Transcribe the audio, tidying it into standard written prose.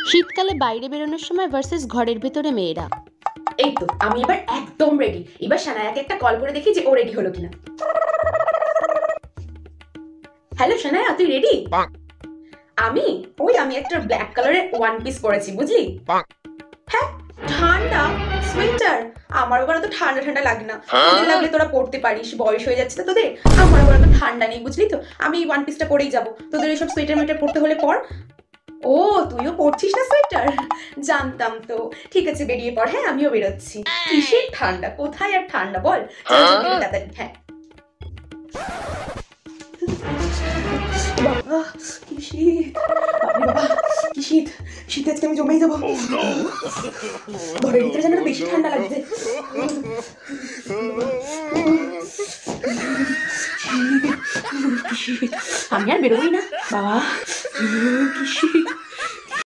শীতকালে বাইরে বেরোনোর সময় ভার্সেস ঘরের ভেতরে মেয়েরা। এই তো আমি এবার একদম রেডি। এবার সানায়াকে একটা কল করে দেখি যে ও রেডি হলো কিনা। হ্যালো সানায়া, তুই রেডি? আমি একটা ব্ল্যাক কালারের ওয়ান পিস পরেছি, বুঝলি? হ্যাঁ, ঠান্ডা সোয়েটার? আমার আবার তো ঠান্ডা ঠান্ডা লাগে না, তোদের লাগলে তোরা পড়তে পারিস, বয়স হয়ে যাচ্ছে তো তোদের। আমার আবার তো ঠান্ডা নেই, বুঝলি তো। আমি এই ওয়ান পিসটা পরেই যাবো, তোদের এইসব সোয়েটার মেটার পড়তে হলে পর। ও, তুইও পড়ছিস না সোয়েটার? জানতাম তো। ঠিক আছে, বেরিয়ে পড়। হ্যাঁ, আমিও বেরোচ্ছি। কিসের ঠান্ডা, কোথায় আর ঠান্ডা বল। চল চল, বেরিয়ে তাড়াতাড়ি। হ্যাঁ বাবা, কি শীত! বাপরে বাবা, কি শীত! শীতে আজকে আমি জমেই যাবো। ঘরের ভিতরে যেন বেশি ঠান্ডা লাগছে। আমি আর বেরোবই না বাবা, কি শীত!